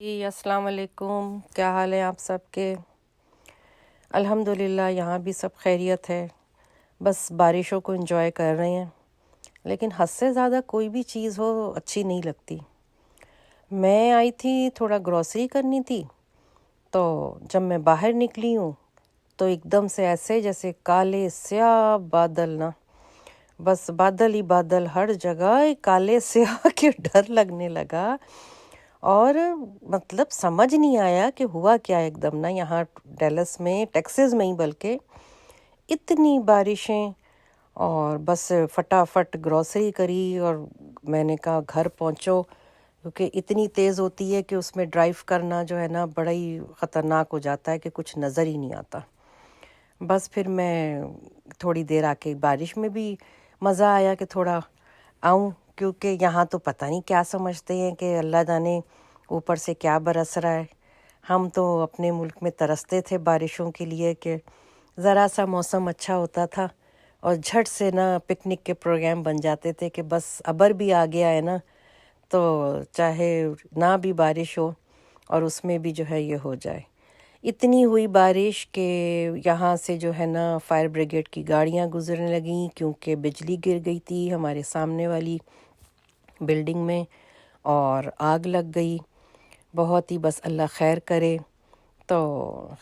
جی السلام علیکم، کیا حال ہے آپ سب کے؟ الحمدللہ یہاں بھی سب خیریت ہے، بس بارشوں کو انجوائے کر رہے ہیں، لیکن حد سے زیادہ کوئی بھی چیز ہو اچھی نہیں لگتی۔ میں آئی تھی تھوڑا گروسری کرنی تھی، تو جب میں باہر نکلی ہوں تو ایک دم سے ایسے جیسے کالے سیاہ بادل نا، بس بادل ہی بادل ہر جگہ، کالے سیاہ کے ڈر لگنے لگا، اور مطلب سمجھ نہیں آیا کہ ہوا کیا ایک دم نا یہاں ڈیلس میں، ٹیکسز میں ہی بلکہ اتنی بارشیں، اور بس فٹافٹ گروسری کری اور میں نے کہا گھر پہنچو، کیونکہ اتنی تیز ہوتی ہے کہ اس میں ڈرائیو کرنا جو ہے نا بڑا ہی خطرناک ہو جاتا ہے کہ کچھ نظر ہی نہیں آتا۔ بس پھر میں تھوڑی دیر آ کے بارش میں بھی مزہ آیا کہ تھوڑا آؤں، کیونکہ یہاں تو پتہ نہیں کیا سمجھتے ہیں کہ اللہ جانے اوپر سے کیا برس رہا ہے۔ ہم تو اپنے ملک میں ترستے تھے بارشوں کے لیے کہ ذرا سا موسم اچھا ہوتا تھا اور جھٹ سے نا پکنک کے پروگرام بن جاتے تھے کہ بس ابر بھی آ گیا ہے نا، تو چاہے نہ بھی بارش ہو اور اس میں بھی جو ہے یہ ہو جائے۔ اتنی ہوئی بارش کہ یہاں سے جو ہے نا فائر بریگیڈ کی گاڑیاں گزرنے لگیں، کیونکہ بجلی گر گئی تھی ہمارے سامنے والی بلڈنگ میں اور آگ لگ گئی۔ بہت ہی بس اللہ خیر کرے۔ تو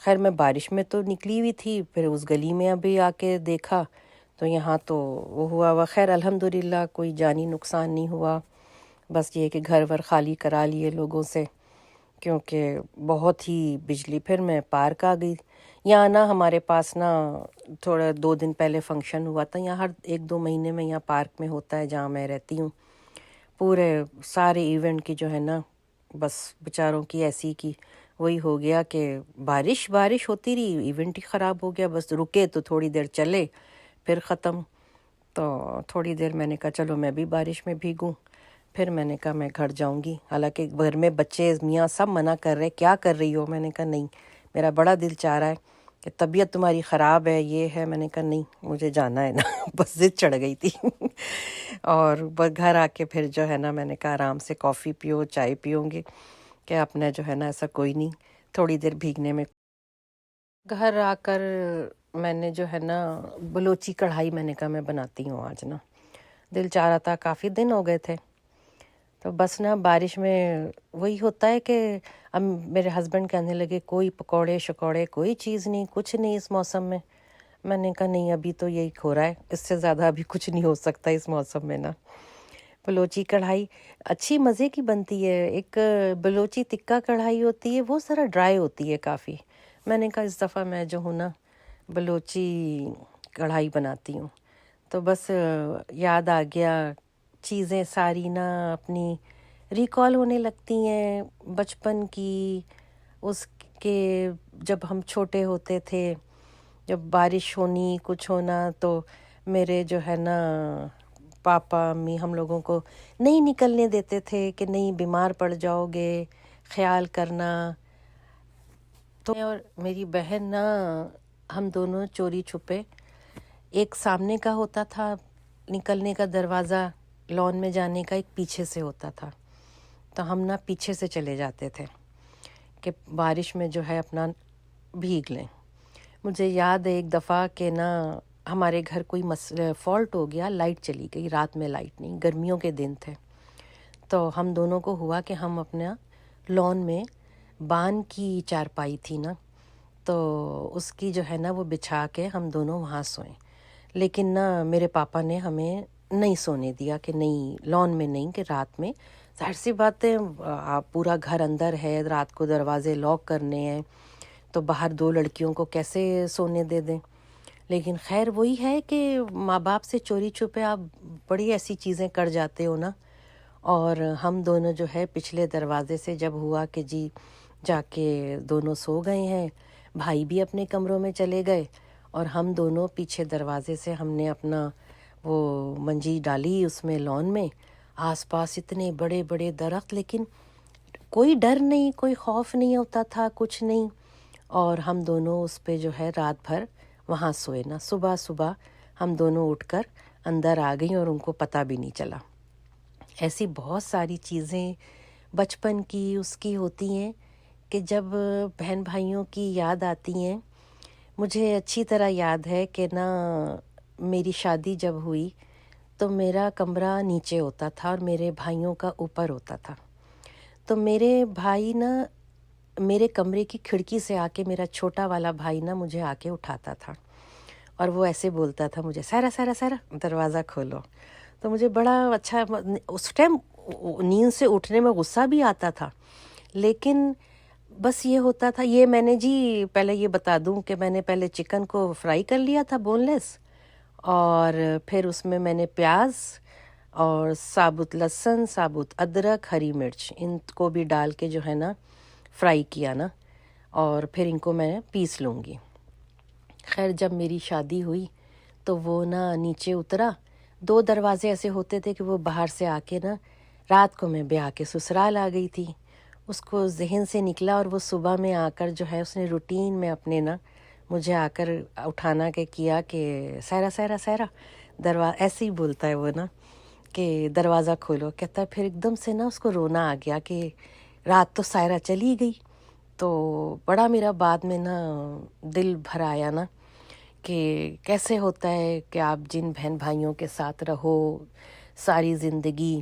خیر میں بارش میں تو نکلی ہوئی تھی، پھر اس گلی میں ابھی آ کے دیکھا تو یہاں تو وہ ہوا خیر الحمدللہ کوئی جانی نقصان نہیں ہوا، بس یہ کہ گھر ور خالی کرا لیے لوگوں سے، کیونکہ بہت ہی بجلی۔ پھر میں پارک آ گئی۔ یہاں نا ہمارے پاس نا تھوڑا 2 دن پہلے فنکشن ہوا تھا، یہاں ہر 1-2 مہینے میں یہاں پارک میں ہوتا ہے جہاں میں رہتی ہوں، پورے سارے ایونٹ کی جو ہے نا بس بیچاروں کی ایسی کی وہی ہو گیا کہ بارش ہوتی رہی، ایونٹ ہی خراب ہو گیا، بس رکے تو تھوڑی دیر چلے پھر ختم۔ تو تھوڑی دیر میں نے کہا چلو میں بھی بارش میں بھیگوں، پھر میں نے کہا میں گھر جاؤں گی، حالانکہ گھر میں بچے میاں سب منع کر رہے کیا کر رہی ہو، میں نے کہا نہیں میرا بڑا دل چاہ رہا ہے کہ طبیعت تمہاری خراب ہے یہ ہے، میں نے کہا نہیں مجھے جانا ہے نا بس ضد چڑھ گئی تھی اور بس گھر آ کے پھر جو ہے نا میں نے کہا آرام سے کافی پیو چائے پیوں گے کہ اپنا جو ہے نا ایسا کوئی نہیں تھوڑی دیر بھیگنے میں۔ گھر آ کر میں نے جو ہے نا بلوچی کڑھائی میں نے کہا میں بناتی ہوں آج نا، دل چاہ رہا تھا، کافی دن ہو گئے تھے، تو بس نا بارش میں وہی ہوتا ہے کہ اب میرے ہسبینڈ کہنے لگے کوئی پکوڑے شکوڑے کوئی چیز نہیں، کچھ نہیں اس موسم میں۔ میں نے کہا نہیں ابھی تو یہی ہو رہا ہے، اس سے زیادہ ابھی کچھ نہیں ہو سکتا اس موسم میں نا۔ بلوچی کڑھائی اچھی مزے کی بنتی ہے، ایک بلوچی تکہ کڑھائی ہوتی ہے وہ ذرا ڈرائی ہوتی ہے کافی، میں نے کہا اس دفعہ میں جو ہوں نا بلوچی کڑھائی بناتی ہوں، تو بس یاد آ گیا، چیزیں ساری نا اپنی ریکال ہونے لگتی ہیں بچپن کی، اس کے جب ہم چھوٹے ہوتے تھے، جب بارش ہونی کچھ ہونا تو میرے جو ہے نا پاپا امی ہم لوگوں کو نہیں نکلنے دیتے تھے کہ نہیں بیمار پڑ جاؤ گے، خیال کرنا۔ تو میں اور میری بہن نا ہم دونوں چوری چھپے، ایک سامنے کا ہوتا تھا نکلنے کا دروازہ لان میں جانے کا، ایک پیچھے سے ہوتا تھا، تو ہم نا پیچھے سے چلے جاتے تھے کہ بارش میں جو ہے اپنا بھیگ لیں۔ مجھے یاد ہے ایک دفعہ کہ نا ہمارے گھر کوئی فالٹ ہو گیا، لائٹ چلی گئی، رات میں لائٹ نہیں، گرمیوں کے دن تھے، تو ہم دونوں کو ہوا کہ ہم اپنا لان میں بان کی چارپائی تھی نا، تو اس کی جو ہے نا وہ بچھا کے ہم دونوں وہاں سوئیں، لیکن نا میرے پاپا نے ہمیں نہیں سونے دیا کہ نہیں لان میں نہیں، کہ رات میں ظاہر سی بات ہے آپ پورا گھر اندر ہے، رات کو دروازے لاک کرنے ہیں تو باہر 2 لڑکیوں کو کیسے سونے دے دیں۔ لیکن خیر وہی ہے کہ ماں باپ سے چوری چھپے آپ بڑی ایسی چیزیں کر جاتے ہو نا، اور ہم دونوں جو ہے پچھلے دروازے سے جب ہوا کہ جی جا کے دونوں سو گئے ہیں، بھائی بھی اپنے کمروں میں چلے گئے، اور ہم دونوں پیچھے دروازے سے ہم نے اپنا وہ منجی ڈالی اس میں لان میں، آس پاس اتنے بڑے بڑے درخت، لیکن کوئی ڈر نہیں، کوئی خوف نہیں ہوتا تھا، کچھ نہیں، اور ہم دونوں اس پہ جو ہے رات بھر وہاں سوئے نا، صبح ہم دونوں اٹھ کر اندر آ گئیں اور ان کو پتہ بھی نہیں چلا۔ ایسی بہت ساری چیزیں بچپن کی اس کی ہوتی ہیں کہ جب بہن بھائیوں کی یاد آتی ہیں. مجھے اچھی طرح یاد ہے کہ نا میری شادی جب ہوئی تو میرا کمرہ نیچے ہوتا تھا اور میرے بھائیوں کا اوپر ہوتا تھا. تو میرے بھائی نا میرے کمرے کی کھڑکی سے آ کے میرا چھوٹا والا بھائی نا مجھے آ کے اٹھاتا تھا اور وہ ایسے بولتا تھا مجھے، سارا سارا سارا دروازہ کھولو. تو مجھے بڑا اچھا اس ٹائم نیند سے اٹھنے میں غصہ بھی آتا تھا، لیکن بس یہ ہوتا تھا. یہ میں نے جی پہلے یہ بتا دوں کہ میں نے پہلے چکن کو فرائی کر لیا تھا بون لیس، اور پھر اس میں نے پیاز اور ثابت لہسن، ثابت ادرک، ہری مرچ ان کو بھی ڈال کے جو ہے نا فرائی کیا نا، اور پھر ان کو میں پیس لوں گی. خیر جب میری شادی ہوئی تو وہ نا نیچے اترا. 2 دروازے ایسے ہوتے تھے کہ وہ باہر سے آ کے نا، رات کو میں بیاہ کے سسرال آ گئی تھی. اس کو ذہن سے نکلا اور وہ صبح میں آ کر جو ہے اس نے روٹین میں اپنے نا مجھے آ کر اٹھانا کے کیا کہ سیرا سیرا سیرا ایسے ہی بولتا ہے وہ نا کہ دروازہ کھولو. کہتا ہے پھر ایک دم سے نا اس کو رونا آ گیا کہ رات تو سائرہ چلی گئی. تو بڑا میرا بعد میں نا دل بھر آیا نا کہ کیسے ہوتا ہے کہ آپ جن بہن بھائیوں کے ساتھ رہو ساری زندگی،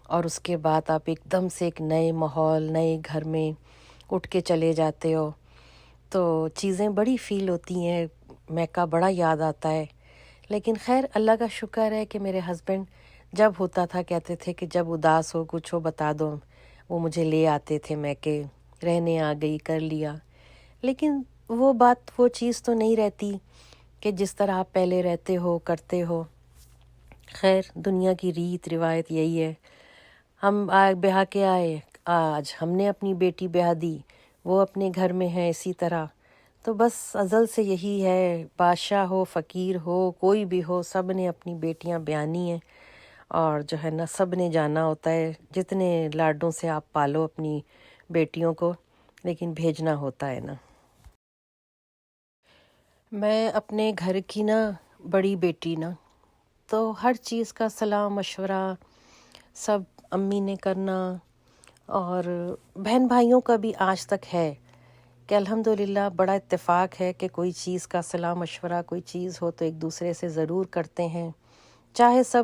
اور اس کے بعد آپ ایک دم سے ایک نئے ماحول، نئے گھر میں اٹھ کے چلے جاتے ہو، تو چیزیں بڑی فیل ہوتی ہیں. میکا بڑا یاد آتا ہے. لیکن خیر اللہ کا شکر ہے کہ میرے ہسبینڈ جب ہوتا تھا کہتے تھے کہ جب اداس ہو کچھ ہو بتا دو، وہ مجھے لے آتے تھے میکے، رہنے آ گئی کر لیا. لیکن وہ بات وہ چیز تو نہیں رہتی کہ جس طرح آپ پہلے رہتے ہو کرتے ہو. خیر دنیا کی ریت روایت یہی ہے. ہم بیاہ کے آئے، آج ہم نے اپنی بیٹی بیاہ دی، وہ اپنے گھر میں ہے اسی طرح. تو بس ازل سے یہی ہے، بادشاہ ہو فقیر ہو کوئی بھی ہو، سب نے اپنی بیٹیاں بیانی ہیں، اور جو ہے نا سب نے جانا ہوتا ہے. جتنے لاڈوں سے آپ پالو اپنی بیٹیوں کو، لیکن بھیجنا ہوتا ہے نا. میں اپنے گھر کی نا بڑی بیٹی نا، تو ہر چیز کا صلاح مشورہ سب امی نے کرنا، اور بہن بھائیوں کا بھی آج تک ہے کہ الحمدللہ بڑا اتفاق ہے کہ کوئی چیز کا صلاح مشورہ کوئی چیز ہو تو ایک دوسرے سے ضرور کرتے ہیں. چاہے سب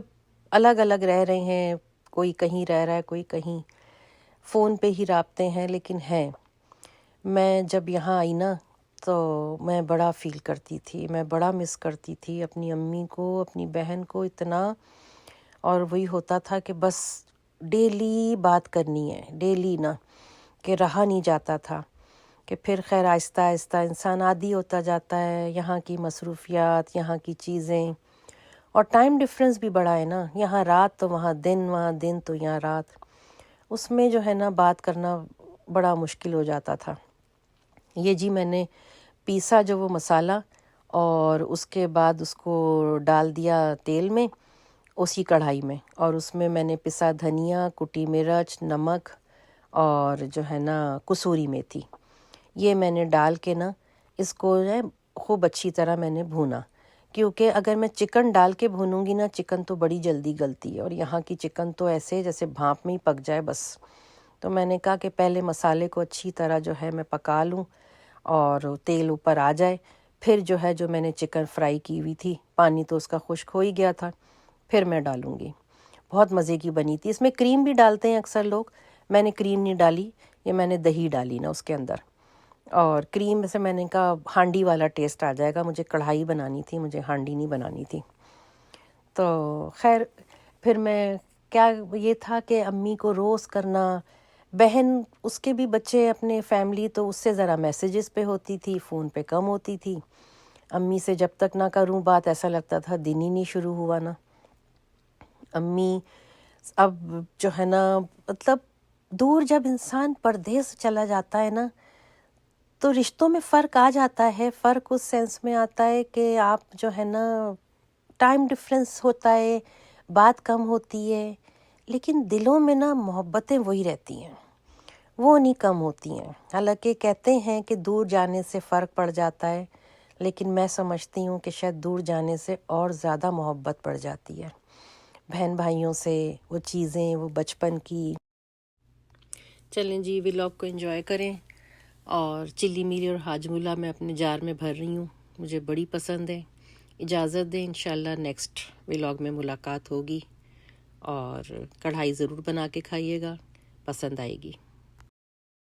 الگ الگ رہ رہے ہیں، کوئی کہیں رہ رہا ہے کوئی کہیں، فون پہ ہی رابطے ہیں، لیکن ہیں. میں جب یہاں آئی نا تو میں بڑا فیل کرتی تھی، میں بڑا مس کرتی تھی اپنی امی کو، اپنی بہن کو اتنا. اور وہی ہوتا تھا کہ بس ڈیلی بات کرنی ہے، ڈیلی نا، کہ رہا نہیں جاتا تھا. کہ پھر خیر آہستہ آہستہ انسان عادی ہوتا جاتا ہے، یہاں کی مصروفیات، یہاں کی چیزیں، اور ٹائم ڈفرینس بھی بڑا ہے نا. یہاں رات تو وہاں دن، وہاں دن تو یہاں رات. اس میں جو ہے نا بات کرنا بڑا مشکل ہو جاتا تھا. یہ جی میں نے پیسا جو وہ مسالہ، اور اس کے بعد اس کو ڈال دیا تیل میں اسی کڑھائی میں، اور اس میں نے پسا دھنیا، کٹی مرچ، نمک، اور جو ہے نا کسوری میتھی، یہ میں نے ڈال کے نا اس کو جو ہے خوب اچھی طرح میں نے بھونا. کیونکہ اگر میں چکن ڈال کے بھونوں گی نا، چکن تو بڑی جلدی گلتی ہے، اور یہاں کی چکن تو ایسے جیسے بھانپ میں ہی پک جائے بس. تو میں نے کہا کہ پہلے مسالے کو اچھی طرح جو ہے میں پکا لوں اور تیل اوپر آ جائے، پھر جو ہے جو میں نے چکن فرائی کی ہوئی تھی، پانی تو اس کا خشک ہو ہی گیا تھا، پھر میں ڈالوں گی. بہت مزے کی بنی تھی. اس میں کریم بھی ڈالتے ہیں اکثر لوگ، میں نے کریم نہیں ڈالی، یہ میں نے دہی ڈالی نا اس کے اندر. اور کریم سے میں نے کہا ہانڈی والا ٹیسٹ آ جائے گا، مجھے کڑھائی بنانی تھی، مجھے ہانڈی نہیں بنانی تھی. تو خیر پھر میں کیا یہ تھا کہ امی کو روز کرنا، بہن اس کے بھی بچے اپنے فیملی، تو اس سے ذرا میسیجز پہ ہوتی تھی، فون پہ کم ہوتی تھی. امی سے جب تک نہ کروں بات ایسا لگتا تھا دن ہی نہیں شروع ہوا نا. امی اب جو ہے نا مطلب دور جب انسان پردیس چلا جاتا ہے نا تو رشتوں میں فرق آ جاتا ہے. فرق اس سینس میں آتا ہے کہ آپ جو ہے نا ٹائم ڈفرینس ہوتا ہے، بات کم ہوتی ہے، لیکن دلوں میں نا محبتیں وہی رہتی ہیں، وہ نہیں کم ہوتی ہیں. حالانکہ کہتے ہیں کہ دور جانے سے فرق پڑ جاتا ہے، لیکن میں سمجھتی ہوں کہ شاید دور جانے سے اور زیادہ محبت پڑ جاتی ہے بہن بھائیوں سے. وہ چیزیں، وہ بچپن کی چلیں جی ولاگ کو انجوائے کریں. اور چلی میری اور ہاجمولا میں اپنے جار میں بھر رہی ہوں, مجھے بڑی پسند ہے. اجازت دیں, انشاءاللہ نیکسٹ ولاگ میں ملاقات ہوگی. اور کڑھائی ضرور بنا کے کھائیے گا, پسند آئے گی.